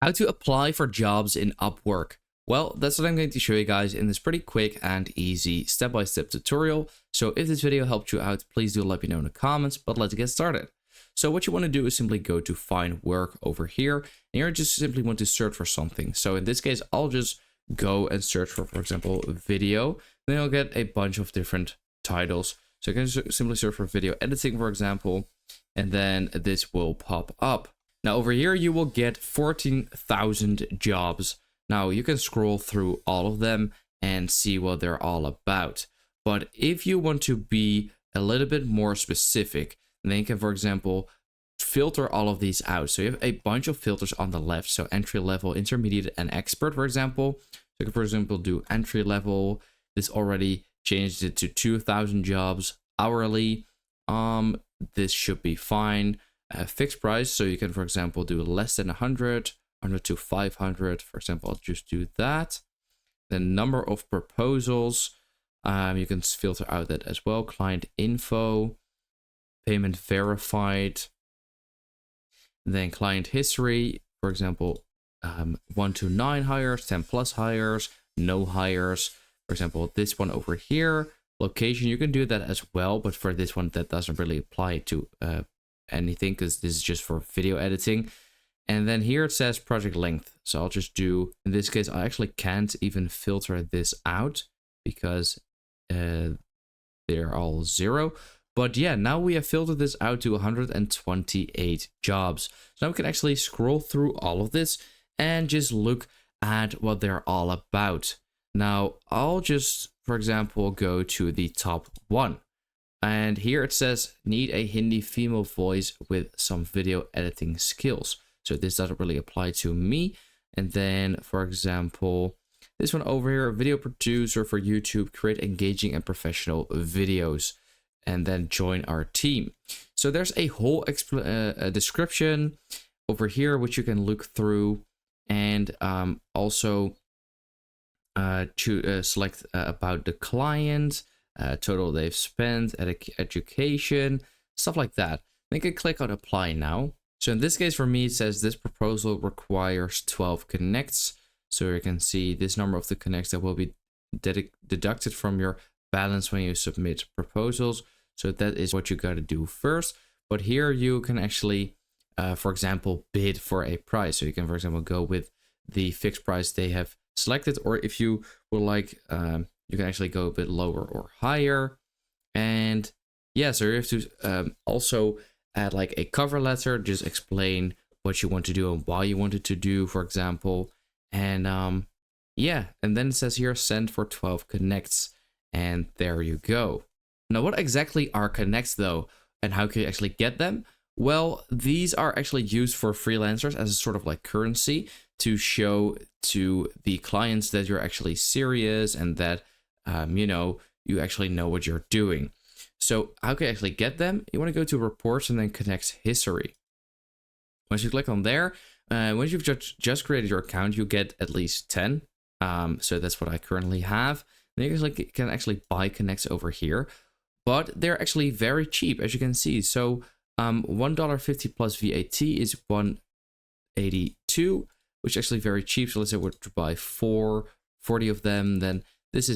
How to apply for jobs in Upwork. Well, that's what I'm going to show you guys in this pretty quick and easy step-by-step tutorial. So if this video helped you out, please do let me know in the comments, but let's get started. So what you want to do is simply go to find work over here, and you just simply want to search for something. So in this case, I'll just go and search for example, video. Then you'll get a bunch of different titles. So you can simply search for video editing, for example, and then this will pop up. Now over here, you will get 14,000 jobs. Now you can scroll through all of them and see what they're all about. But if you want to be a little bit more specific, then you can, for example, filter all of these out. So you have a bunch of filters on the left. So entry level, intermediate, and expert, for example. So you can, for example, do entry level. This already changed it to 2,000 jobs hourly. This should be fine. Fixed price, so you can, for example, do less than 100 to 500. For example, I'll just do that. The number of proposals, you can filter out that as well. Client info, payment verified, then client history, for example, 1 to 9 hires, 10 plus hires, no hires. For example, this one over here, location, you can do that as well, but for this one that doesn't really apply to anything, because this is just for video editing. And then here it says project length, so I'll just do, in this case I actually can't even filter this out because they're all 0. But yeah, now we have filtered this out to 128 jobs. So now we can actually scroll through all of this and just look at what they're all about. Now I'll just, for example, go to the top one. And here it says, need a Hindi female voice with some video editing skills. So this doesn't really apply to me. And then, for example, this one over here, video producer for YouTube, create engaging and professional videos, and then join our team. So there's a whole description over here, which you can look through, and also select about the client, total they've spent, education, stuff like that. Then you can click on apply now. So in this case, for me, it says this proposal requires 12 connects. So you can see this number of the connects that will be deducted from your balance when you submit proposals. So that is what you got to do first. But here you can actually, for example, bid for a price. So you can, for example, go with the fixed price they have selected, or if you would like, you can actually go a bit lower or higher. And yeah, so you have to also add like a cover letter, just explain what you want to do and why you want it to do, for example. And yeah, and then it says here, send for 12 connects, and there you go. Now, what exactly are connects though, and how can you actually get them? Well, these are actually used for freelancers as a sort of like currency to show to the clients that you're actually serious and that, you know, you actually know what you're doing. So how can you actually get them? You want to go to reports and then connects history. Once you click on there, once you've just created your account, you get at least 10. So that's what I currently have. Then you can actually buy connects over here, but they're actually very cheap, as you can see. So $1.50 plus VAT is $1.82, which is actually very cheap. So let's say we're to buy 40 of them, then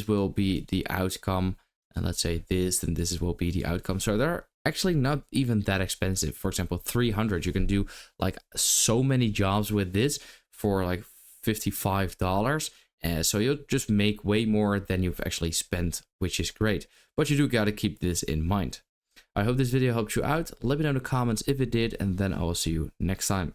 will be the outcome. And let's say this, then will be the outcome. So they're actually not even that expensive. For example, 300, you can do like so many jobs with this for like $55. So you'll just make way more than you've actually spent, which is great. But you do got to keep this in mind. I hope this video helped you out. Let me know in the comments if it did, and then I will see you next time.